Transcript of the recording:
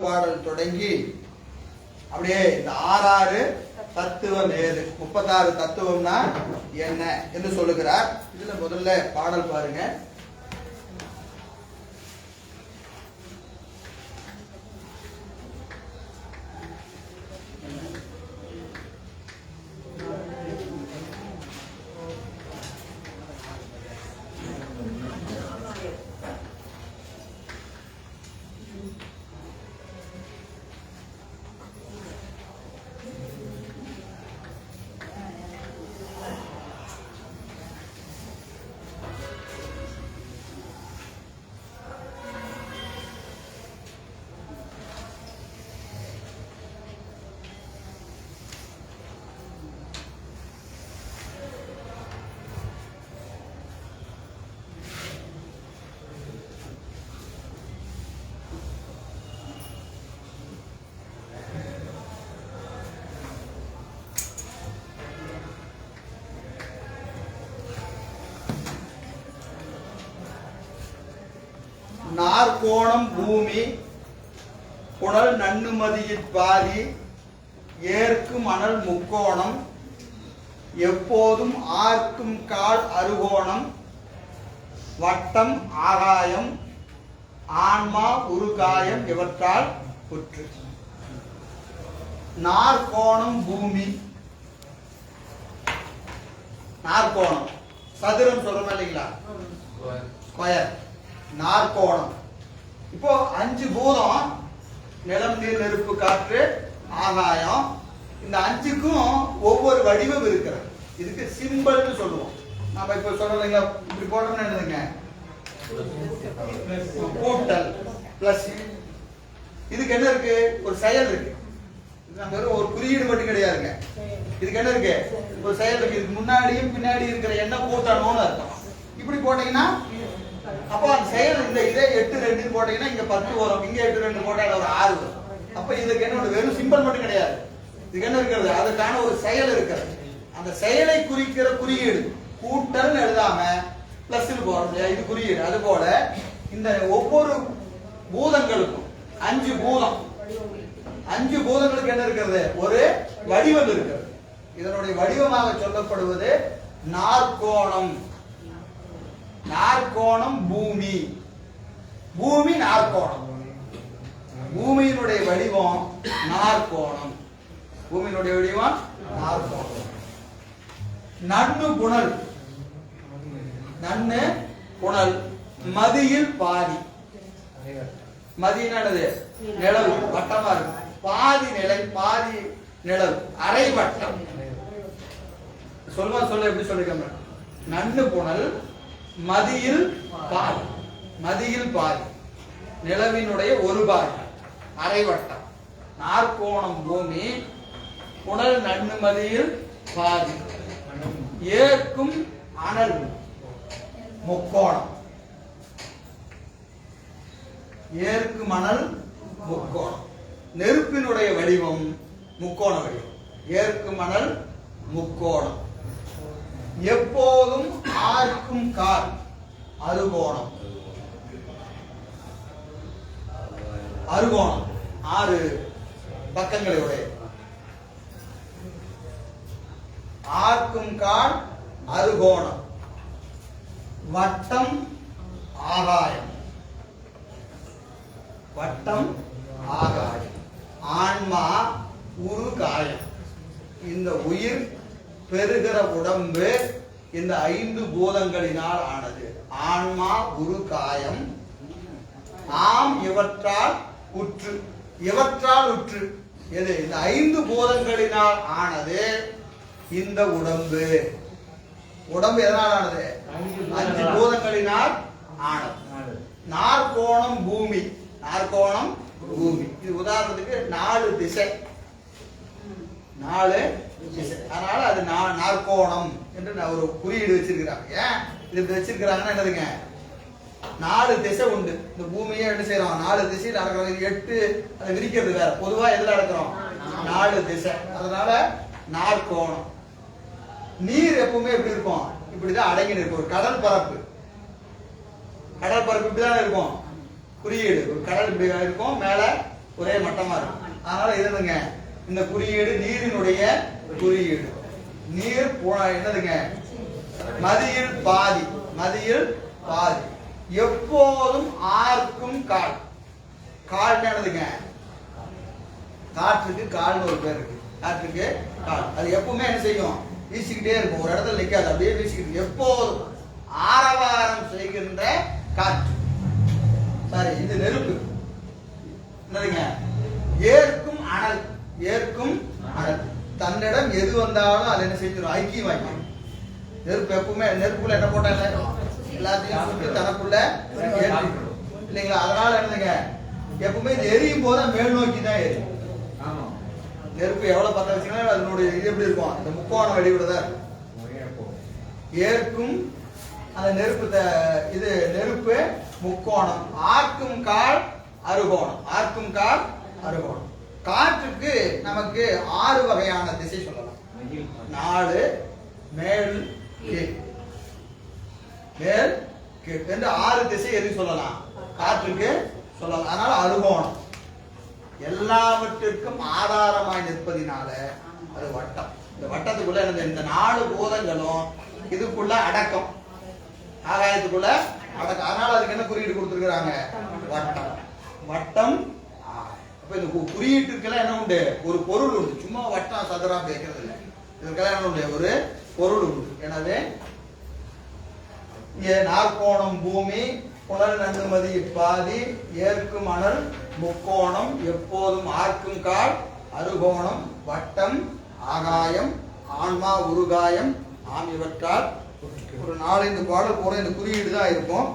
பாடல் தொடங்கி அப்படியே இந்த 6 தத்துவம் ஏது 36 தத்துவம்னா என்ன என்று சொல்லுகிறார். இதுல முதல்ல பாடல் பாருங்க. நாற்கோணம் பூமி புனல் நன்னுமதியிற் பாதி ஏற்கு மணல் முக்கோணம் எப்போதும் ஆர்க்கும் கால் அறுகோணம் வட்டம் ஆகாயம் ஆன்மா உருகாயம் இவற்றால் புற்று. நாற்கோணம் பூமி, நாற்கோணம் சதுரம் சொல்றோம் இல்லைங்களா, ஸ்கொயர். நாற்கோணம் இப்போ 5 பூதம் நிலம் நீர் நெருப்பு காற்று ஆகாயம். இந்த 5க்கும் ஒவ்வொரு வடிவம் இருக்கிறது. இதுக்கு சிம்பல்னு சொல்லுவோம். நாம இப்ப சொல்றீங்களா, இப்படி போட்டோம்னா என்னதுங்க, கூட்டல் பிளஸ். இதுக்கு என்ன இருக்கு, ஒரு செயல் இருக்கு. வெறும் ஒரு குறியீடு மட்டும் கிடையாதுங்க. இதுக்கு என்ன இருக்கு, ஒரு செயல் இருக்கு. இதுக்கு முன்னாடியும் பின்னாடி இருக்கிற என்ன கூட்டணும்னு அர்த்தம். இப்படி போட்டீங்கன்னா அப்போ அந்த செயல் இந்த இதே 8 2 போட்டீங்கன்னா இங்க 10 வரும். இங்க 8 2 போட்டா ஒரு 6 வரும். அப்ப இதுக்கு என்ன, வெறும் சிம்பல் மட்டும் கிடையாது. இதுக்கு என்ன இருக்கிறது, அதுக்கான ஒரு செயல் இருக்கிறது. அந்த செயலை குறிக்கிற குறியீடு கூட்டல் எழுதாம பிளஸ் போறது, இது குறியீடு. அது போல இந்த ஒவ்வொரு பூதங்களுக்கும் 5 பூதம், 5 பூதங்களுக்கு என்ன இருக்கிறது, ஒரு வடிவம் இருக்கிறது. இதனுடைய வடிவமாக சொல்லப்படுவது நாற்கோணம். நாற்கோணம் பூமி, பூமி நாற்கோணம். பூமியினுடைய வடிவம் நாற்கோணம், பூமியினுடைய வடிவம் நாற்கோணம். நன்னு புனல், நன்னு புனல் மதியில் பாதி. மதியினது நிலவு வட்டமா இருக்கு, பாதி நிலை பாதி நிலவு அரை வட்டம். சொல்ல எப்படி சொல்லிருக்க, நன்னு புனல் மதியில் பாதி, மதியில் பாதி நிலவினுடைய ஒரு பாதி அரை வட்டம். நாற்கோணம் பூமி புனல் நன்னு மதியில் பாதி ஏற்கும் அனல் முக்கோணம். ஏற்கு மணல் முக்கோணம். நெருப்பினுடைய வடிவம் முக்கோண வடிவம். ஏற்கு மணல் முக்கோணம். எப்போதும் ஆர்க்கும் கால் அறுகோணம். அறுகோணம் 6 பக்கங்களுடைய. ஆர்க்கும் கால் அறுகோணம். வட்டம் ஆகாயம், வட்டம் ஆகாயம். ஆன்மா உருகாயம். இந்த உயிர் பெறுகிற உடம்பு இந்த 5 பூதங்களினால் ஆனது. ஆன்மா உருகாயம். ஆம் இவற்றால் உற்று, இவற்றால் உற்று எது, இந்த 5 பூதங்களினால் ஆனது இந்த உடம்பு. உடம்பு எதனால் ஆனது, 5 பூதங்களினால் ஆனது. நாற்கோணம் பூமி, நாற்கோணம் பூமி. இது உதாரணத்துக்கு 4 திசை, 4 திசை. அதனால அது நாற்கோணம் என்று ஒரு குறியீடு வச்சிருக்கிறாங்க. ஏன் இது வச்சிருக்கிறாங்கன்னா என்னதுங்க, 4 திசை உண்டு. இந்த பூமியை என்ன செய்யறோம், 4 திசையில் அடக்கிறோம். 8 அதை விரிக்கிறது வேற. பொதுவா எதுல அடக்கிறோம், 4 திசை. அதனால நாற்கோணம். நீர் எப்பவுமே எப்படி இருக்கும், இப்படிதான் அடங்கி இருக்கும். ஒரு கடல் பரப்பு, கடல் பரப்பு இப்படிதான் இருக்கும். குறியீடு ஒரு கடல் இப்படி இருக்கும், மேல ஒரே மட்டமா இருக்கும். அதனால இதுங்க இந்த குறியீடு நீரினுடைய குறியீடு. நீர் என்னதுங்க? மதியில் பாதி. மதியில் பாதி. எப்போதும் ஆர்க்கும் கால். கால் என்னதுங்க? காற்றுக்கு கால்னு ஒரு பேர் இருக்கு. காற்றுக்கு கால். அது எப்பவுமே என்ன செய்யும்? வீசிக்கிட்டே இருக்கும். ஒரு இடத்துல நிக்காது, அப்படியே வீசிக்கிட்டு எப்போதும் ஆரவாரம் செய்கின்ற காற்று. சாரி, இது நெருப்பு. என்னதுங்க? ஏற்கும் அனல். ஏற்கும் அனல். தன்னிடம் எது வந்தாலும் அது என்ன செஞ்சிடும்? ஐக்கியம் வாய்க்கும். நெருப்பு எப்பவுமே நெருப்புல என்ன போட்டாங்க? எல்லாத்தையும் சுற்றி தனக்குள்ள ஏற்றிக்கணும் இல்லைங்களா? அதனால என்னதுங்க? எப்பவுமே இது எரியும் போது மேல் நோக்கி தான் எரியும். நெருப்பு எவ்வளவு பத்த வச்சுன்னா அதனுடைய இது எப்படி இருக்கும்? இந்த முக்கோண வடிவிட தான் இருக்கும். ஏற்கும் அந்த நெருப்பு இது நெருப்பு முக்கோணம். ஆர்க்கும் கால் அறுகோணம். ஆர்க்கும் கால் அறுகோணம். காற்றுக்கு நமக்கு 6 வகையான திசை சொல்லலாம். 4 மேல் கீழ். மேல் கீழ் என்று 6 திசை எது சொல்லலாம்? காற்றுக்கு சொல்லலாம். அதனால அறுகோணம். எல்லாவற்றிற்கும் ஆதாரமாய் நிற்பதினால அது வட்டம். இந்த வட்டத்துக்குள்ள இந்த 4 பூதங்களும் இதுக்குள்ள அடக்கம். ஆகாயத்துக்குள்ள அடக்கம். அதனால அதுக்கு என்ன குறியீடு கொடுத்திருக்கிறாங்க? வட்டம். வட்டம். அப்ப இந்த குறியீட்டுக்கெல்லாம் என்ன உண்டு? ஒரு பொருள் உண்டு. சும்மா வட்டம் சதுரா பேக்கிறது இல்லை. இதுக்கெல்லாம் என்ன உண்டு? ஒரு பொருள் உண்டு. எனவே இங்கே நாற்கோணம் பூமி, புனல் நன்னுமதி பாதி, ஏற்கும் அனல் முக்கோணம், எப்போதும் ஆர்க்கும் கால் அறுகோணம், வட்டம், ஆகாயம், ஆன்மா, உருகாயம், ஆம் இவற்றால் ஒரு 4-5 பாடல் போல இந்த குறியீடு தான் இருக்கும்.